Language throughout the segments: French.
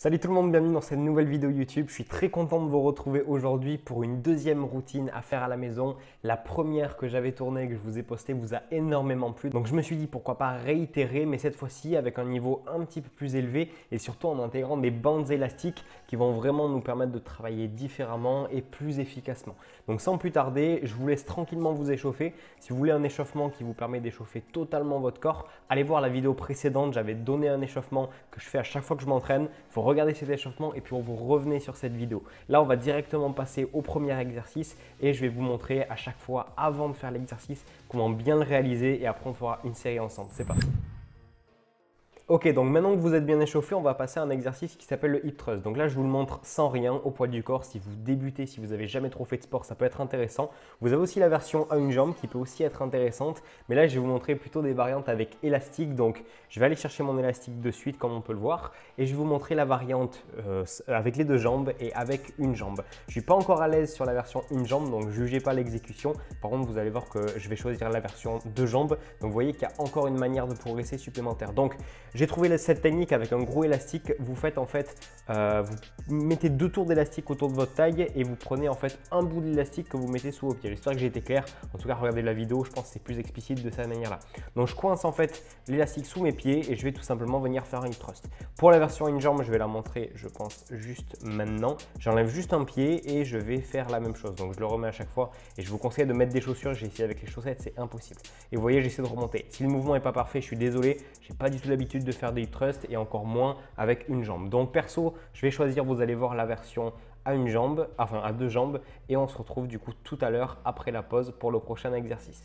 Salut tout le monde, bienvenue dans cette nouvelle vidéo YouTube. Je suis très content de vous retrouver aujourd'hui pour une deuxième routine à faire à la maison. La première que j'avais tournée et que je vous ai postée vous a énormément plu. Donc je me suis dit pourquoi pas réitérer, mais cette fois-ci avec un niveau un petit peu plus élevé et surtout en intégrant des bandes élastiques qui vont vraiment nous permettre de travailler différemment et plus efficacement. Donc sans plus tarder, je vous laisse tranquillement vous échauffer. Si vous voulez un échauffement qui vous permet d'échauffer totalement votre corps, allez voir la vidéo précédente. J'avais donné un échauffement que je fais à chaque fois que je m'entraîne. Regardez cet échauffement et puis vous revenez sur cette vidéo. Là, on va directement passer au premier exercice et je vais vous montrer à chaque fois avant de faire l'exercice comment bien le réaliser et après on fera une série ensemble. C'est parti. Ok, donc maintenant que vous êtes bien échauffé, on va passer à un exercice qui s'appelle le hip thrust. Donc là, je vous le montre sans rien, au poids du corps. Si vous débutez, si vous n'avez jamais trop fait de sport, ça peut être intéressant. Vous avez aussi la version à une jambe qui peut aussi être intéressante. Mais là, je vais vous montrer plutôt des variantes avec élastique. Donc, je vais aller chercher mon élastique de suite, comme on peut le voir. Et je vais vous montrer la variante avec les deux jambes et avec une jambe. Je ne suis pas encore à l'aise sur la version une jambe, donc ne jugez pas l'exécution. Par contre, vous allez voir que je vais choisir la version deux jambes. Donc, vous voyez qu'il y a encore une manière de progresser supplémentaire. Donc, j'ai trouvé cette technique avec un gros élastique. Vous faites en fait, vous mettez deux tours d'élastique autour de votre taille et vous prenez en fait un bout d'élastique que vous mettez sous vos pieds. J'espère que j'ai été clair. En tout cas, regardez la vidéo, je pense que c'est plus explicite de cette manière-là. Donc, je coince en fait l'élastique sous mes pieds et je vais tout simplement venir faire une thrust. Pour la version une jambe, je vais la montrer, je pense, juste maintenant. J'enlève juste un pied et je vais faire la même chose. Donc, je le remets à chaque fois et je vous conseille de mettre des chaussures. J'ai essayé avec les chaussettes, c'est impossible. Et vous voyez, j'essaie de remonter. Si le mouvement n'est pas parfait, je suis désolé. Je n'ai pas du tout l'habitude de faire des hip thrusts et encore moins avec une jambe. Donc perso, je vais choisir, vous allez voir la version à une jambe, enfin à deux jambes et on se retrouve du coup tout à l'heure après la pause pour le prochain exercice.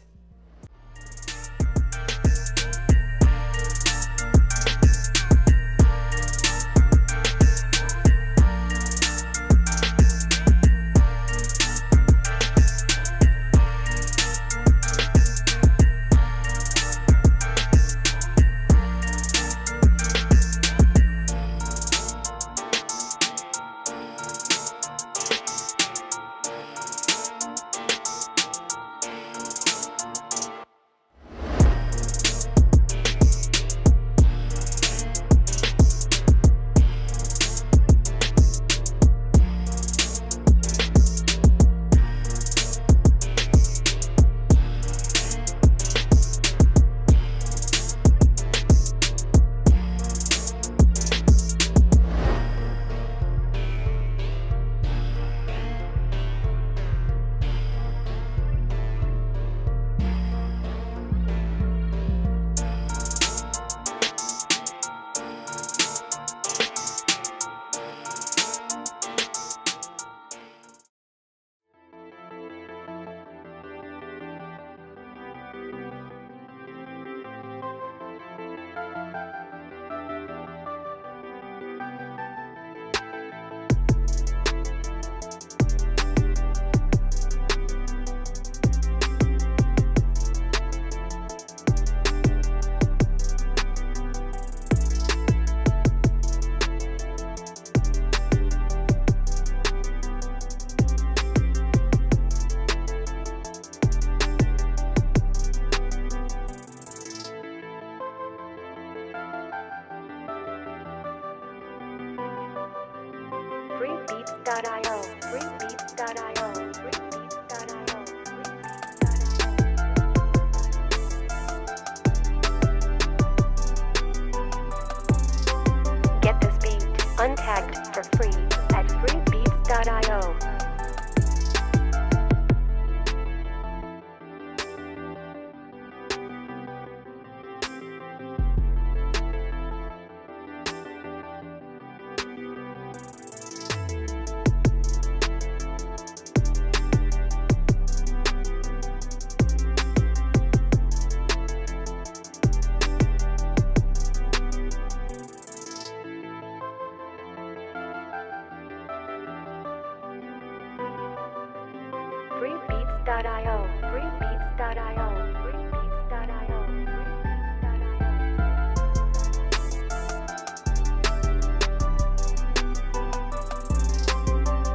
Freebeats.io, freebeats.io, freebeats.io. Get this beat untagged for free at freebeats.io. Freebeats.io, freebeats.io, freebeats.io, freebeats.io.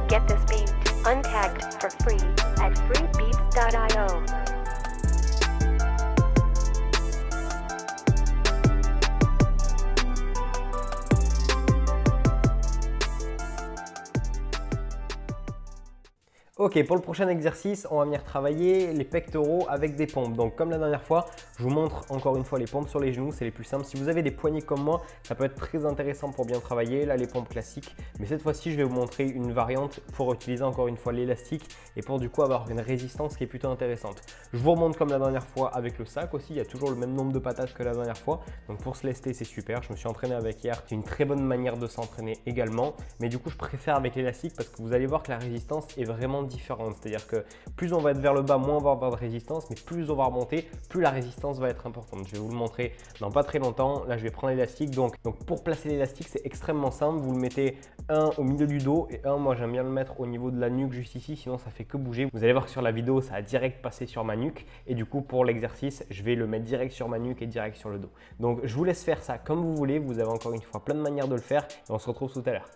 Get this beat untagged for free at freebeats.io. Ok, pour le prochain exercice, on va venir travailler les pectoraux avec des pompes. Donc comme la dernière fois, je vous montre encore une fois les pompes sur les genoux, c'est les plus simples. Si vous avez des poignets comme moi, ça peut être très intéressant pour bien travailler. Là, les pompes classiques. Mais cette fois-ci, je vais vous montrer une variante pour utiliser encore une fois l'élastique et pour du coup avoir une résistance qui est plutôt intéressante. Je vous remonte comme la dernière fois avec le sac aussi. Il y a toujours le même nombre de patates que la dernière fois. Donc pour se lester, c'est super. Je me suis entraîné avec hier. C'est une très bonne manière de s'entraîner également. Mais du coup, je préfère avec l'élastique parce que vous allez voir que la résistance est vraiment différente. C'est-à-dire que plus on va être vers le bas, moins on va avoir de résistance, mais plus on va remonter, plus la résistance va être importante. Je vais vous le montrer dans pas très longtemps. Là, je vais prendre l'élastique. Donc pour placer l'élastique, c'est extrêmement simple. Vous le mettez un au milieu du dos et un, moi j'aime bien le mettre au niveau de la nuque juste ici, sinon ça fait que bouger. Vous allez voir que sur la vidéo, ça a direct passé sur ma nuque et du coup pour l'exercice, je vais le mettre direct sur ma nuque et direct sur le dos. Donc je vous laisse faire ça comme vous voulez. Vous avez encore une fois plein de manières de le faire et on se retrouve tout à l'heure.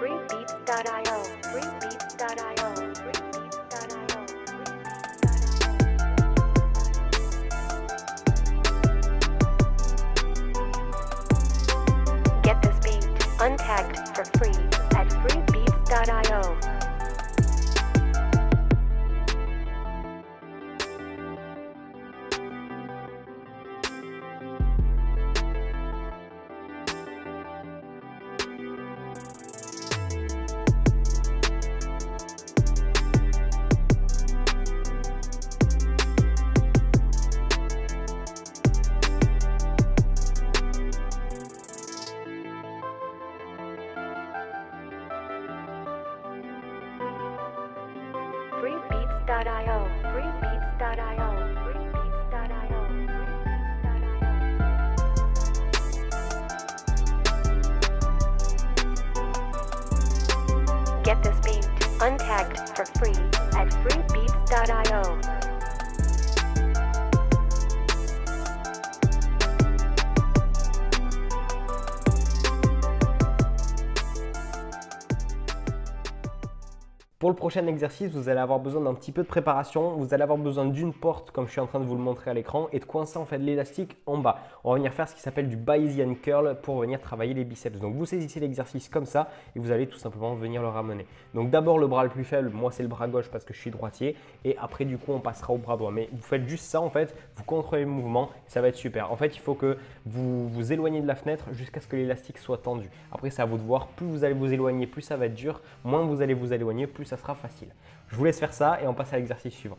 freebeats.io, freebeats.io, freebeats.io. Get this beat untagged for free at freebeats.io. Freebeats.io, freebeats.io, freebeats.io, freebeats.io. Get this beat untagged for free at freebeats.io. Pour le prochain exercice, vous allez avoir besoin d'un petit peu de préparation. Vous allez avoir besoin d'une porte, comme je suis en train de vous le montrer à l'écran, et de coincer en fait l'élastique en bas. On va venir faire ce qui s'appelle du Bayesian curl pour venir travailler les biceps. Donc vous saisissez l'exercice comme ça et vous allez tout simplement venir le ramener. Donc d'abord le bras le plus faible, moi c'est le bras gauche parce que je suis droitier, et après du coup on passera au bras droit. Mais vous faites juste ça en fait, vous contrôlez le mouvement, ça va être super. En fait il faut que vous vous éloignez de la fenêtre jusqu'à ce que l'élastique soit tendu. Après c'est à vous de voir, plus vous allez vous éloigner, plus ça va être dur, moins vous allez vous éloigner, plus ça sera facile. Je vous laisse faire ça et on passe à l'exercice suivant.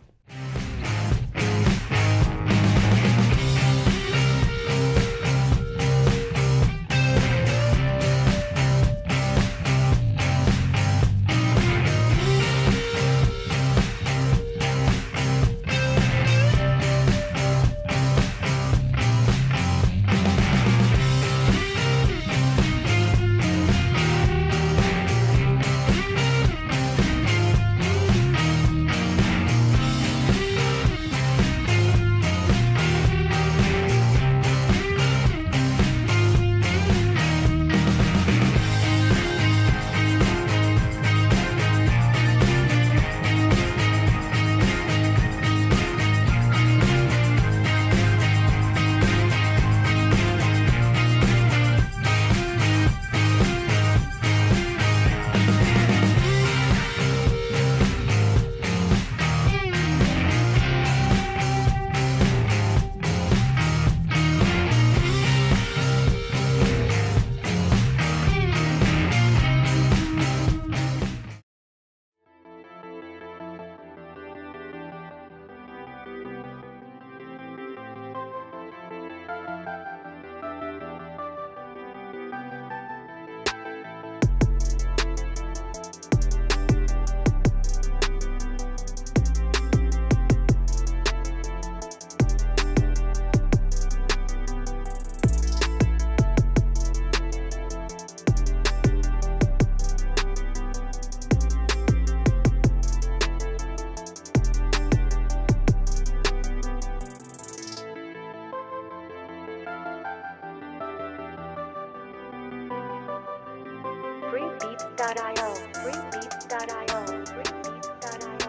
freebeats.io, freebeats.io, freebeats.io.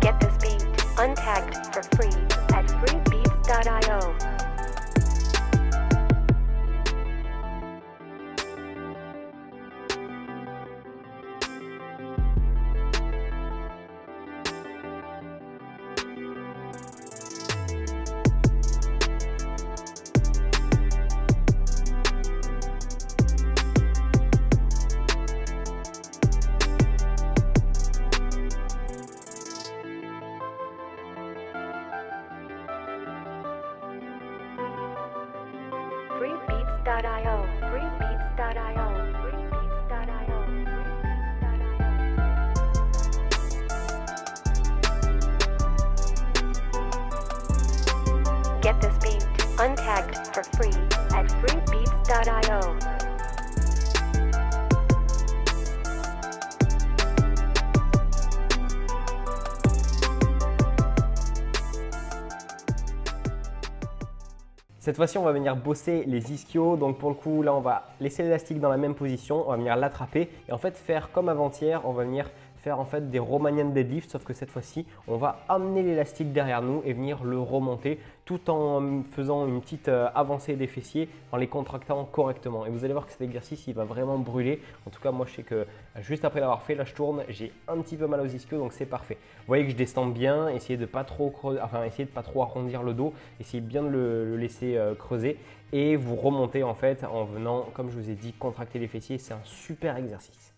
Get this beat untagged for free at freebeats.io. Freebeats.io, freebeats.io, freebeats.io, freebeats.io. Get this beat untagged for free at freebeats.io. Cette fois-ci, on va venir bosser les ischios. Donc pour le coup, là, on va laisser l'élastique dans la même position. On va venir l'attraper et en fait faire comme avant-hier. On va venir faire en fait des Romanian deadlift, sauf que cette fois-ci, on va amener l'élastique derrière nous et venir le remonter tout en faisant une petite avancée des fessiers, en les contractant correctement. Et vous allez voir que cet exercice, il va vraiment brûler. En tout cas, moi, je sais que juste après l'avoir fait, là, je tourne, j'ai un petit peu mal aux ischios, donc c'est parfait. Vous voyez que je descends bien, essayez de pas trop arrondir le dos, essayez bien de le laisser creuser et vous remontez en fait en venant, comme je vous ai dit, contracter les fessiers. C'est un super exercice.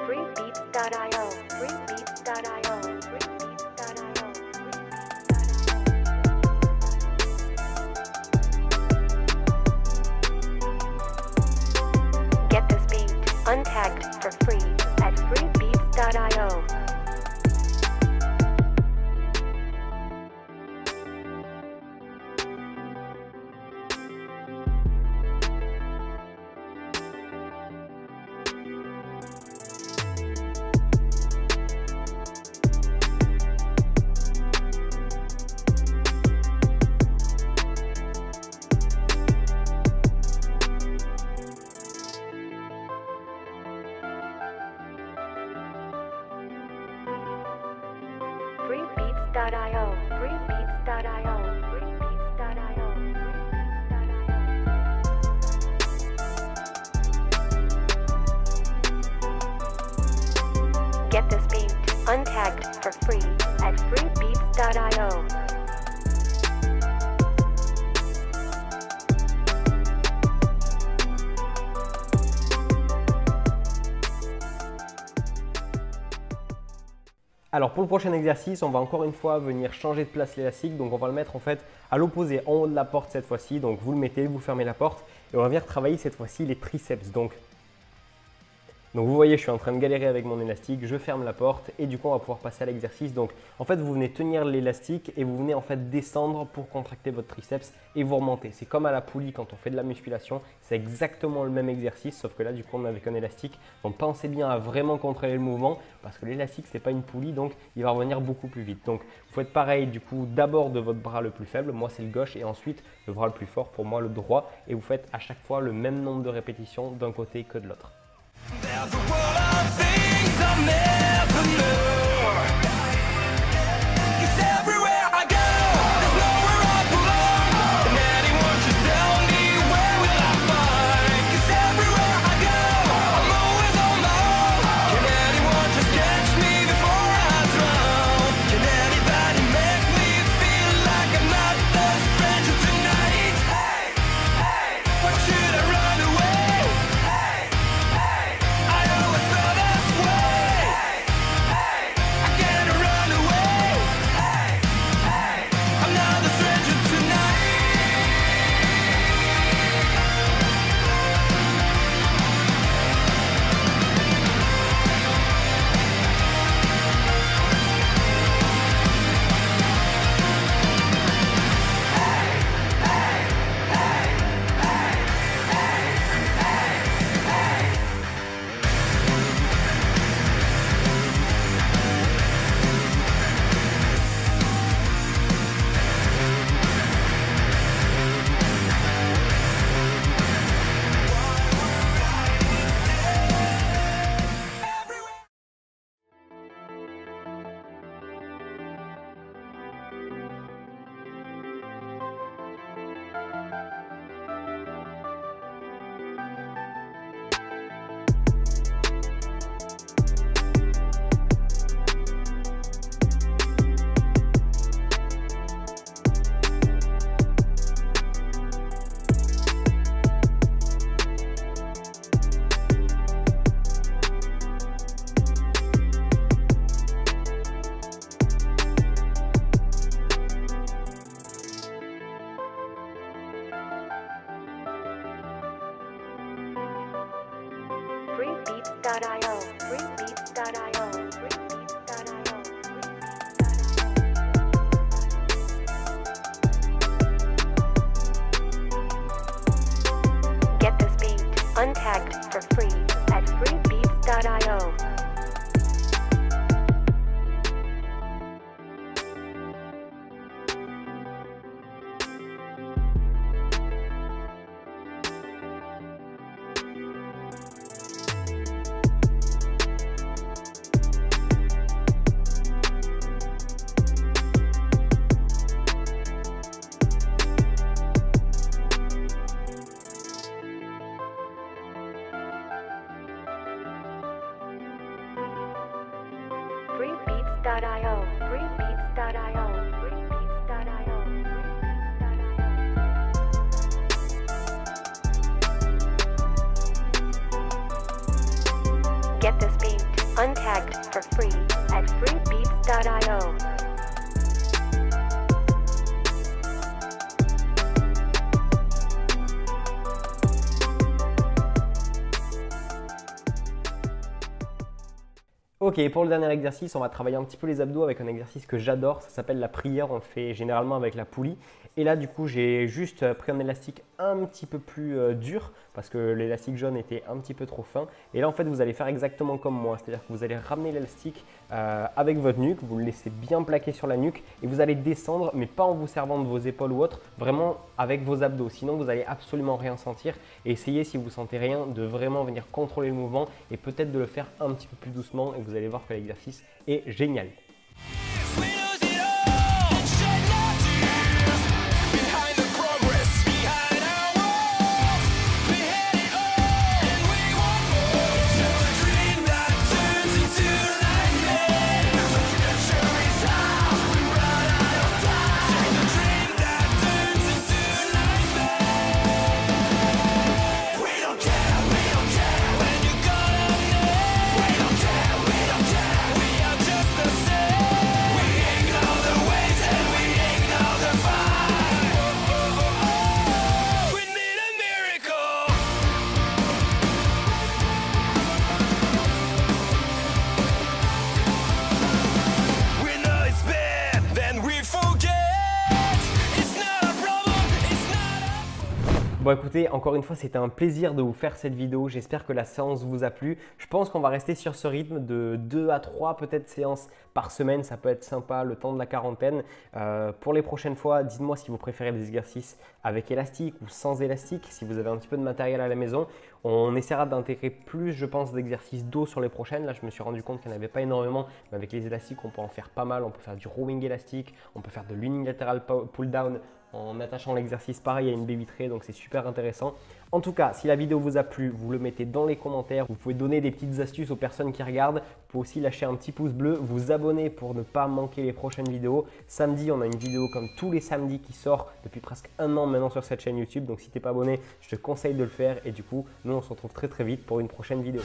Freebeats.io, freebeats.io, freebeats.io. Get this beat untagged for free at freebeats.io. Freebeats.io. freebeats.io, freebeats.io, freebeats.io, freebeats.io. Get this beat untagged for free at freebeats.io. Alors pour le prochain exercice, on va encore une fois venir changer de place l'élastique. Donc on va le mettre en fait à l'opposé, en haut de la porte cette fois-ci. Donc vous le mettez, vous fermez la porte et on va venir travailler cette fois-ci les triceps. Donc vous voyez, je suis en train de galérer avec mon élastique, je ferme la porte et du coup on va pouvoir passer à l'exercice. Donc en fait vous venez tenir l'élastique et vous venez en fait descendre pour contracter votre triceps et vous remontez. C'est comme à la poulie quand on fait de la musculation, c'est exactement le même exercice sauf que là du coup on est avec un élastique. Donc pensez bien à vraiment contrôler le mouvement parce que l'élastique c'est pas une poulie donc il va revenir beaucoup plus vite. Donc vous faites pareil du coup d'abord de votre bras le plus faible, moi c'est le gauche et ensuite le bras le plus fort pour moi le droit et vous faites à chaque fois le même nombre de répétitions d'un côté que de l'autre. There's a world of things I'll never know. 'Cause everywhere I go, there's nowhere I belong. And anyone should tell me where will I find? 'Cause everywhere I go, I'm always on my own. Can anyone just catch me before I drown? Can anybody make me feel like I'm not the stranger tonight? Hey, hey, why should I run away? Freebeats.io, freebeats.io, freebeats.io, freebeats.io. Get this beat untagged for free at freebeats.io. Freebeats.io, freebeats.io, freebeats.io, freebeats.io. Get this beat untagged for free at freebeats.io. Ok, pour le dernier exercice, on va travailler un petit peu les abdos avec un exercice que j'adore. Ça s'appelle la prière. On le fait généralement avec la poulie. Et là, du coup, j'ai juste pris un élastique un petit peu plus dur parce que l'élastique jaune était un petit peu trop fin. Et là, en fait, vous allez faire exactement comme moi. C'est-à-dire que vous allez ramener l'élastique avec votre nuque. Vous le laissez bien plaqué sur la nuque et vous allez descendre, mais pas en vous servant de vos épaules ou autre, vraiment avec vos abdos. Sinon, vous n'allez absolument rien sentir. Et essayez, si vous ne sentez rien, de vraiment venir contrôler le mouvement et peut-être de le faire un petit peu plus doucement. Et vous allez voir que l'exercice est génial. We lose it all. Bon écoutez, encore une fois, c'était un plaisir de vous faire cette vidéo. J'espère que la séance vous a plu. Je pense qu'on va rester sur ce rythme de 2 à 3 peut-être séances par semaine. Ça peut être sympa le temps de la quarantaine. Pour les prochaines fois, dites-moi si vous préférez des exercices avec élastique ou sans élastique. Si vous avez un petit peu de matériel à la maison, on essaiera d'intégrer plus, je pense, d'exercices dos sur les prochaines. Là, je me suis rendu compte qu'il n'y en avait pas énormément. Mais avec les élastiques, on peut en faire pas mal. On peut faire du rowing élastique, on peut faire de l'unilateral pull down en attachant l'exercice pareil à une baby tray, donc c'est super intéressant. En tout cas, si la vidéo vous a plu, vous le mettez dans les commentaires. Vous pouvez donner des petites astuces aux personnes qui regardent. Vous pouvez aussi lâcher un petit pouce bleu, vous abonner pour ne pas manquer les prochaines vidéos. Samedi, on a une vidéo comme tous les samedis qui sort depuis presque 1 an maintenant sur cette chaîne YouTube. Donc si tu n'es pas abonné, je te conseille de le faire. Et du coup, nous on se retrouve très vite pour une prochaine vidéo.